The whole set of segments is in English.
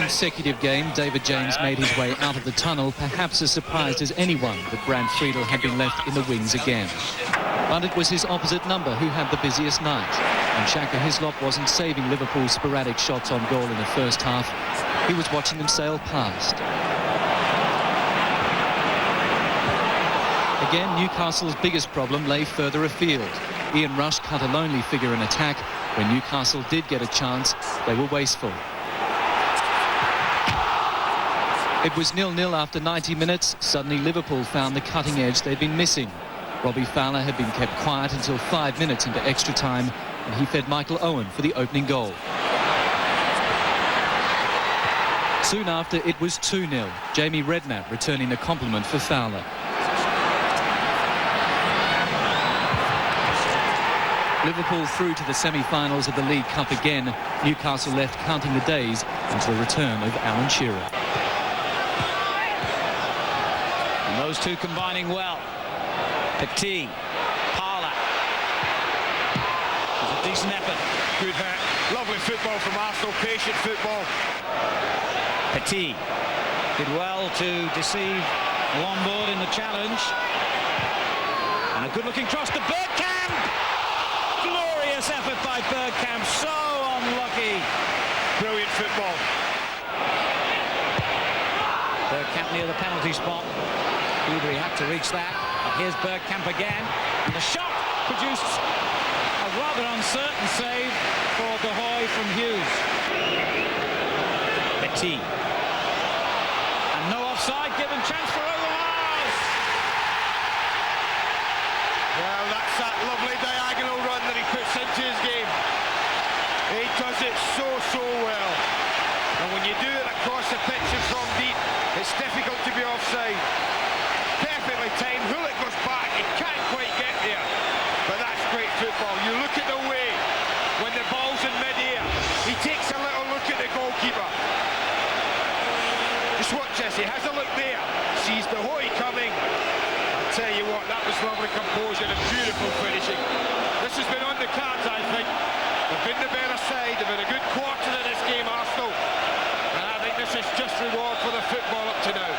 consecutive game, David James made his way out of the tunnel, perhaps as surprised as anyone that Brand Friedel had been left in the wings again. But it was his opposite number who had the busiest night. And Shaka Hislop wasn't saving Liverpool's sporadic shots on goal in the first half. He was watching them sail past. Again, Newcastle's biggest problem lay further afield. Ian Rush cut a lonely figure in attack. When Newcastle did get a chance, they were wasteful. It was 0-0 after 90 minutes. Suddenly Liverpool found the cutting edge they'd been missing. Robbie Fowler had been kept quiet until 5 minutes into extra time, and he fed Michael Owen for the opening goal. Soon after, it was 2-0. Jamie Redknapp returning the compliment for Fowler. Liverpool through to the semi-finals of the League Cup again. Newcastle left counting the days until the return of Alan Shearer. And those two combining well. Petit, Parla. It's a decent effort. Good hit. Lovely football from Arsenal. Patient football. Petit did well to deceive Lombard in the challenge. And a good-looking cross to Bergkamp. Glorious effort by Bergkamp. So unlucky. Brilliant football. Bergkamp near the penalty spot. Udry had to reach that. But here's Bergkamp again. And the shot produced a rather uncertain save for De Hoy from Hughes. Petit. And no offside given. Chance for Overmars. Well, that's that lovely diagonal run that he puts into his game. He does it so well. And when you do it across the pitch and from deep, it's difficult to be offside. Perfectly timed. Hullet goes back. He can't quite get there. But that's great football. You look at the way when the ball's in mid-air. He takes a little look at the goalkeeper. Just watch this. He has a look there. Sees De Hoy coming. I'll tell you what, that was lovely composure and beautiful finishing. This has been on the cards, I think. They've been the better side. They've been a good quarter of this game, Arsenal. And I think this is just reward for the football up to now.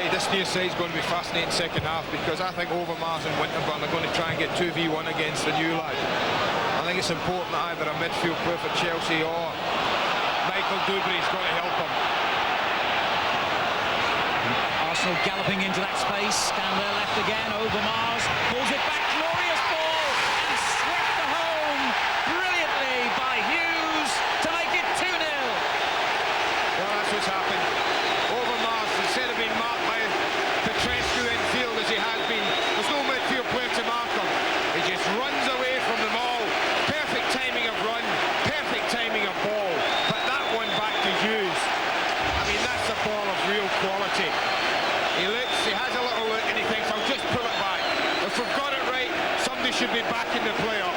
This near side is going to be fascinating second half, because I think Overmars and Winterburn are going to try and get 2v1 against the new lad. I think it's important that either a midfield player for Chelsea or Michael Dubry is going to help him. Arsenal galloping into that space. Down there left again. Overmars pulls it back. Glorious ball. And swept the home brilliantly by Hughes to make it 2-0. Well, that's what's happened. Overmars, instead of being marked by Petrescu in field as he has been, there's no midfield player to mark him. He just runs away from them all. Perfect timing of run, perfect timing of ball. But that one back to Hughes. I mean, that's a ball of real quality. He looks, he has a little look, and he thinks, I'll just pull it back. If we've got it right, somebody should be back in the play-up.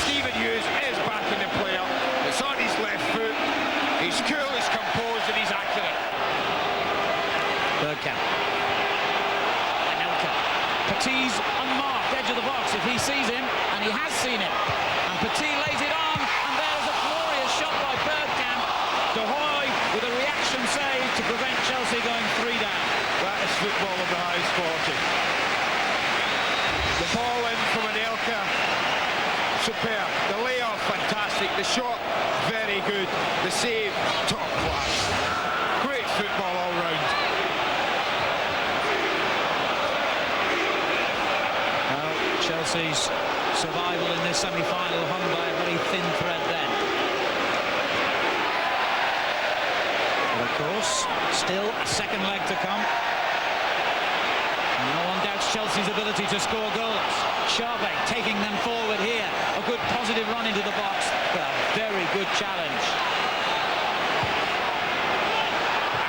Stephen Hughes is back in the play-up. It's on his left foot. He's cool, he's composed, and he's accurate. Bergkamp. Anelka. Petit's unmarked, edge of the box if he sees him, and he has seen him. And Petit lays it on, and there's a glorious shot by Bergkamp. De Hoy with a reaction save to prevent Chelsea going 3 down. That is football of the highest quality. The ball in from Anelka, superb. The layoff, fantastic. The shot, very good. The save, top class. Great football all round. Well, Chelsea's survival in this semi-final hung by a very thin thread then. But of course, still a second leg to come. And no one doubts Chelsea's ability to score goals. Sharpe taking them forward here. A good positive run into the box, but a very good challenge.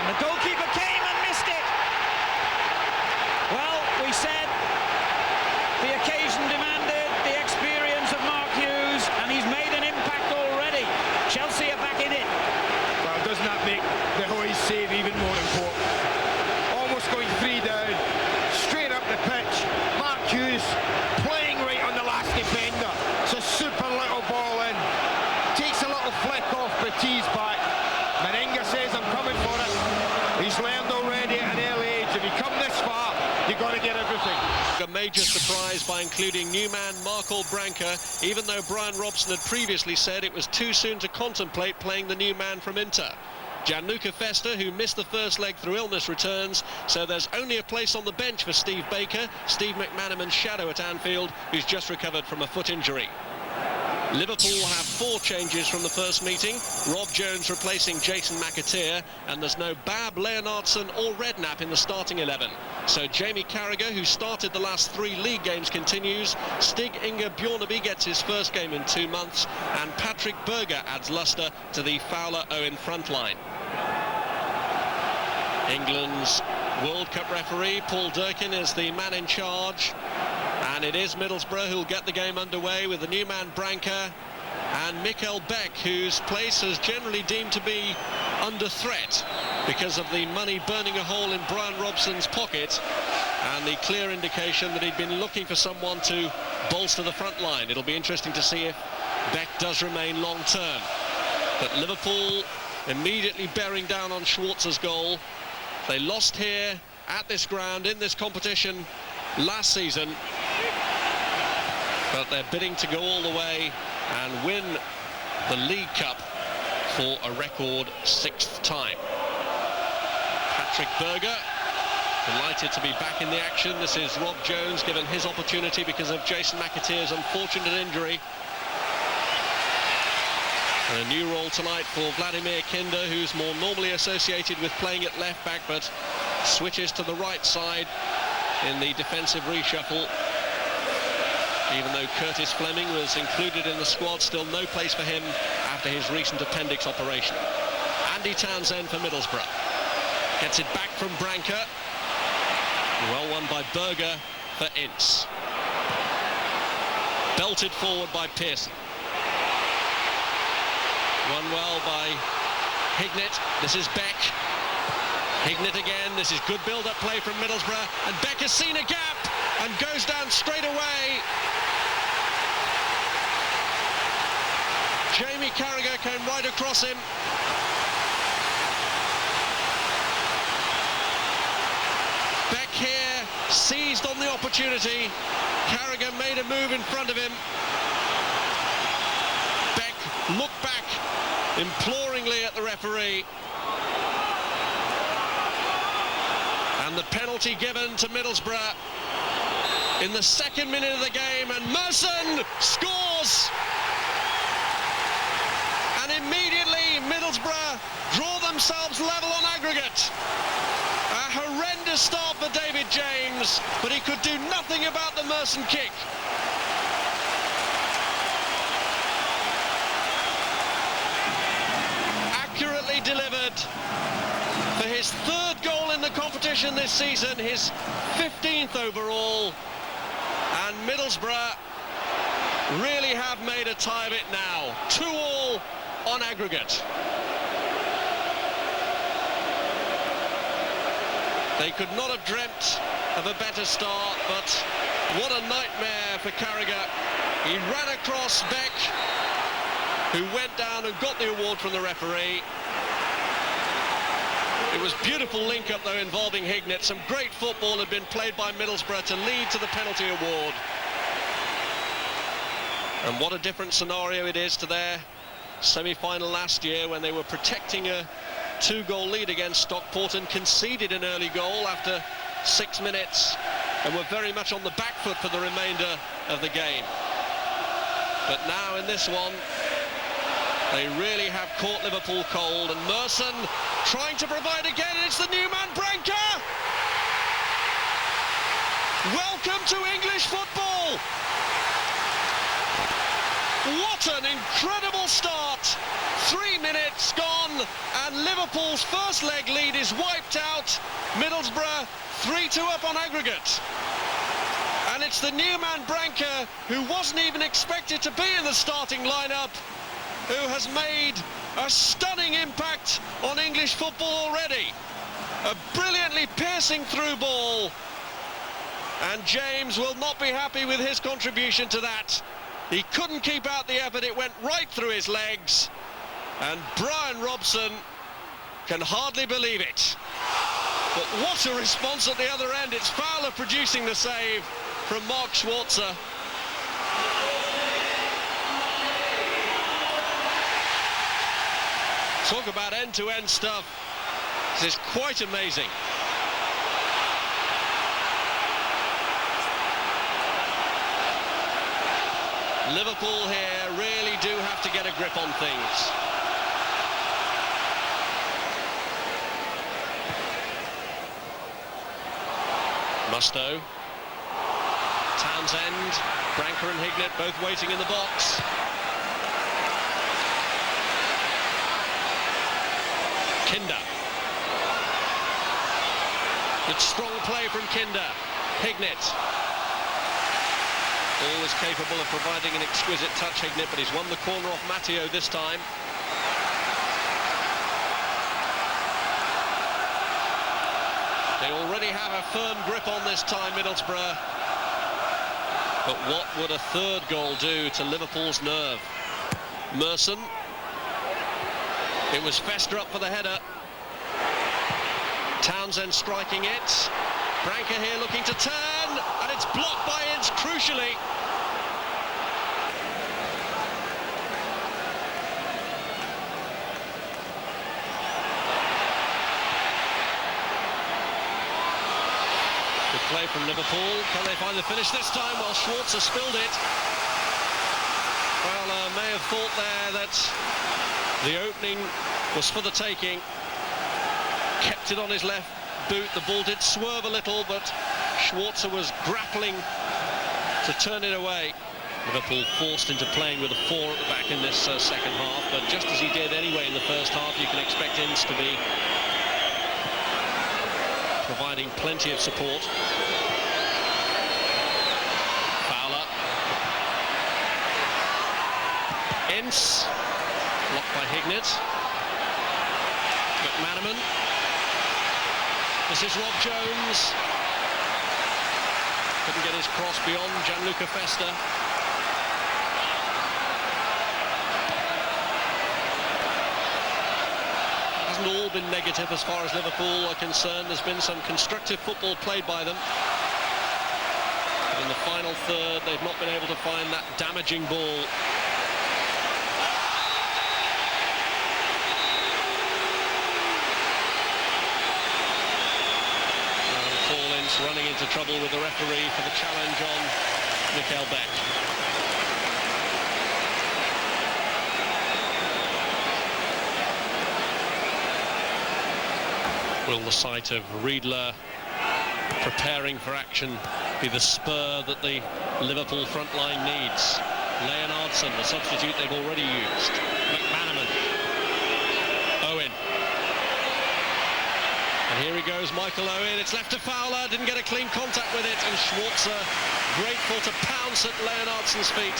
And the goalkeeper came and missed it. Well, we said the occasion demanded the experience of Mark Hughes, and he's made an impact already. Chelsea are back in it. Well, doesn't that make De Hoy's save even more important? Almost going 3 down, straight up the pitch. Mark Hughes playing right on the last defender. It's a super little ball in. Takes a little flick off Petit's back. Meninga says, I'm You've got to get everything. A major surprise by including new man Marco Branca, even though Brian Robson had previously said it was too soon to contemplate playing the new man from Inter. Gianluca Festa, who missed the first leg through illness, returns, so there's only a place on the bench for Steve Baker, Steve McManaman's shadow at Anfield, who's just recovered from a foot injury. Liverpool will have 4 changes from the first meeting. Rob Jones replacing Jason McAteer, and there's no Bab, Leonardson or Redknapp in the starting 11. So Jamie Carragher, who started the last 3 league games, continues. Stig Inge Bjornaby gets his first game in 2 months, and Patrick Berger adds lustre to the Fowler-Owen front line. England's World Cup referee Paul Durkin is the man in charge, and it is Middlesbrough who'll get the game underway with the new man Branca and Mikkel Beck, whose place is generally deemed to be under threat because of the money burning a hole in Brian Robson's pocket and the clear indication that he'd been looking for someone to bolster the front line. It'll be interesting to see if Beck does remain long term. But Liverpool immediately bearing down on Schwartz's goal. They lost here at this ground in this competition last season, but they're bidding to go all the way and win the League Cup for a record 6th time. Patrick Berger delighted to be back in the action. This is Rob Jones given his opportunity because of Jason McAteer's unfortunate injury. And a new role tonight for Vladimir Kinder, who's more normally associated with playing at left back, but switches to the right side in the defensive reshuffle. Even though Curtis Fleming was included in the squad, still no place for him after his recent appendix operation. Andy Townsend for Middlesbrough. Gets it back from Branca. Well won by Berger for Ince. Belted forward by Pearson. Won well by Hignett. This is Beck. Hignett again. This is good build-up play from Middlesbrough. And Beck has seen a gap and goes down straight away. Jamie Carragher came right across him. Beck here seized on the opportunity. Carragher made a move in front of him. Beck looked back imploringly at the referee. And the penalty given to Middlesbrough in the 2nd minute of the game, and Merson scores! And immediately Middlesbrough draw themselves level on aggregate. A horrendous start for David James, but he could do nothing about the Merson kick. Accurately delivered for his 3rd goal in the competition this season, his 15th overall, and Middlesbrough really have made a tie of it now. 2-2 on aggregate. They could not have dreamt of a better start, but what a nightmare for Carragher. He ran across Beck, who went down and got the award from the referee. It was beautiful link-up, though, involving Hignett. Some great football had been played by Middlesbrough to lead to the penalty award. And what a different scenario it is to their semi-final last year, when they were protecting a 2-goal lead against Stockport and conceded an early goal after 6 minutes and were very much on the back foot for the remainder of the game. But now in this one, they really have caught Liverpool cold, and Merson trying to provide again, and it's the new man Branca! Welcome to English football! What an incredible start! 3 minutes gone, and Liverpool's first leg lead is wiped out. Middlesbrough 3-2 up on aggregate. And it's the new man Branca, who wasn't even expected to be in the starting lineup, who has made a stunning impact on English football already. A brilliantly piercing through ball, and James will not be happy with his contribution to that. He couldn't keep out the effort, it went right through his legs, and Brian Robson can hardly believe it. But what a response at the other end. It's Fowler producing the save from Mark Schwarzer. Talk about end-to-end stuff. This is quite amazing. Liverpool here really do have to get a grip on things. Mustoe, Townsend, Branca and Hignett both waiting in the box. Kinder. Good strong play from Kinder. Hignett. Always capable of providing an exquisite touch, Hignett, but he's won the corner off Matteo this time. They already have a firm grip on this time, Middlesbrough. But what would a third goal do to Liverpool's nerve? Merson. It was Fester up for the header. Townsend striking it. Branca here looking to turn, and it's blocked by Ince crucially. Good play from Liverpool. Can they find the finish this time? Well, Schwarzer spilled it. Well, may have thought there that the opening was for the taking. Kept it on his left boot. The ball did swerve a little, but Schwarzer was grappling to turn it away. Liverpool forced into playing with a 4 at the back in this second half, but just as he did anyway in the first half, you can expect Ince to be providing plenty of support. Fowler. Ince. Blocked by Hignett. McManaman. This is Rob Jones. Couldn't get his cross beyond Gianluca Festa. Hasn't all been negative as far as Liverpool are concerned. There's been some constructive football played by them. But in the final third, they've not been able to find that damaging ball. Running into trouble with the referee for the challenge on Mikkel Beck. Will the sight of Riedler preparing for action be the spur that the Liverpool front line needs? Leonardson, the substitute they've already used. McManaman. Owen. And here he goes, Michael Owen. It's left to Fowler, didn't get a clean contact with it, and Schwarzer grateful to pounce at Leonardson's feet.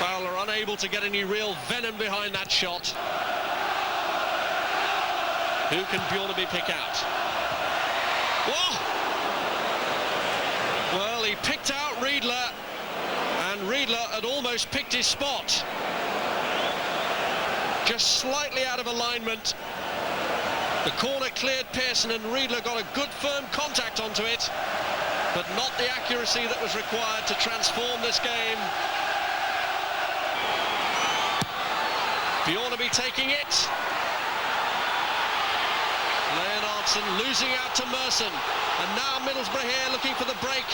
Fowler unable to get any real venom behind that shot. Who can Bjornaby pick out? Whoa! Well, he picked out Riedler, and Riedler had almost picked his spot. Just slightly out of alignment. The corner cleared Pearson, and Riedler got a good firm contact onto it, but not the accuracy that was required to transform this game. Bjornaby taking it. Leonardson losing out to Merson, and now Middlesbrough here looking for the break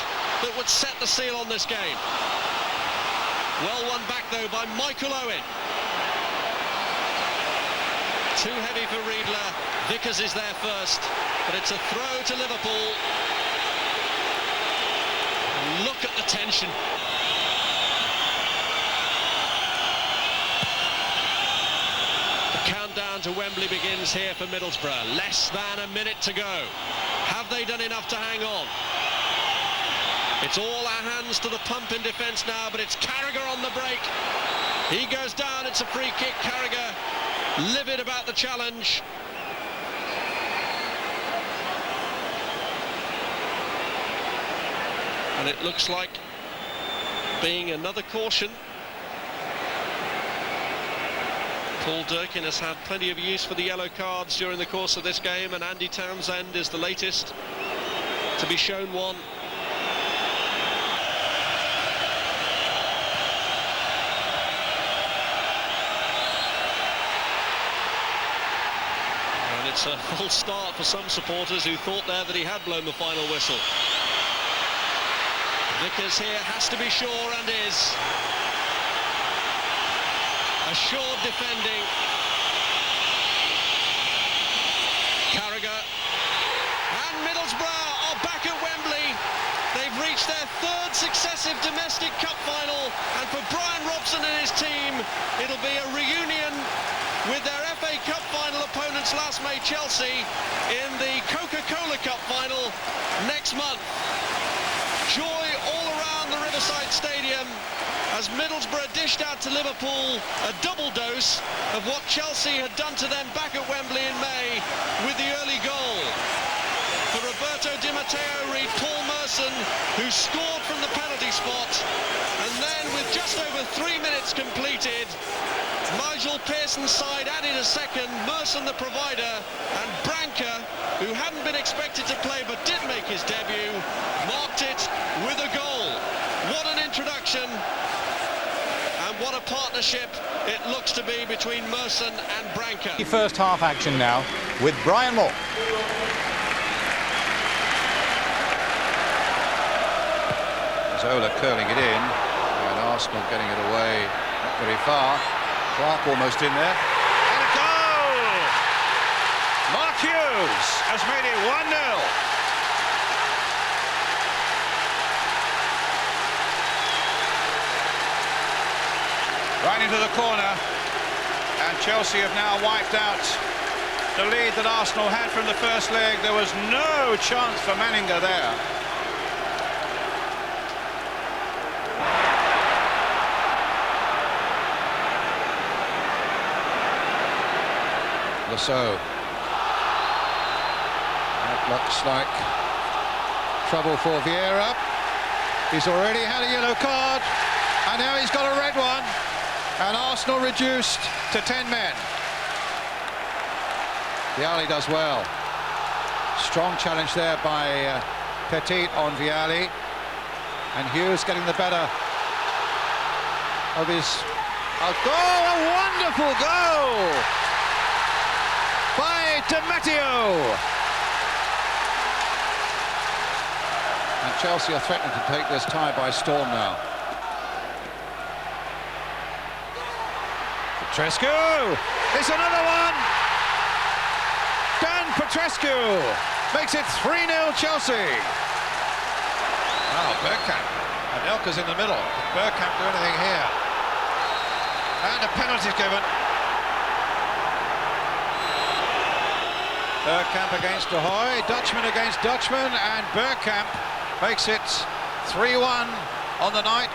that would set the seal on this game. Well won back though by Michael Owen. Too heavy for Riedler. Vickers is there first, but it's a throw to Liverpool. And look at the tension. The countdown to Wembley begins here for Middlesbrough. Less than a minute to go. Have they done enough to hang on? It's all our hands to the pump in defence now, but it's Carragher on the break. He goes down, it's a free kick. Carragher livid about the challenge. And it looks like being another caution. Paul Durkin has had plenty of use for the yellow cards during the course of this game, and Andy Townsend is the latest to be shown one. And it's a full start for some supporters who thought there that he had blown the final whistle. Vickers here has to be sure, and is. Assured defending. Carragher and Middlesbrough are back at Wembley. They've reached their third successive domestic cup final, and for Brian Robson and his team, it'll be a reunion with their FA Cup final opponents last May, Chelsea, in the Coca-Cola Cup final next month. Joy all around the Riverside Stadium as Middlesbrough dished out to Liverpool a double dose of what Chelsea had done to them back at Wembley in May with the early goal. For Roberto Di Matteo read Paul Merson, who scored from the penalty spot, and then with just over 3 minutes completed, Nigel Pearson's side added a second, Merson the provider, and Branca, who hadn't been expected to play but did make his debut, marked it with a goal. What an introduction, and what a partnership it looks to be between Merson and Branca. First half action now with Brian Moore. Zola curling it in, and Arsenal getting it away not very far. Clark almost in there. And a goal! Mark Hughes has made it 1-0. Right into the corner, and Chelsea have now wiped out the lead that Arsenal had from the first leg. There was no chance for Manninger there. Lasso. That looks like trouble for Vieira. He's already had a yellow card, and now he's got a red one, and Arsenal reduced to 10 men. Vialli does well. Strong challenge there by Petit on Vialli, and Hughes getting the better of his... A goal! A wonderful goal by Di Matteo. And Chelsea are threatening to take this tie by storm now. Petrescu! It's another one! Dan Petrescu makes it 3-0 Chelsea. Wow, Bergkamp. Anelka's in the middle. Can Bergkamp do anything here? And a penalty's given. Bergkamp against De Hoy, Dutchman against Dutchman, and Bergkamp makes it 3-1 on the night.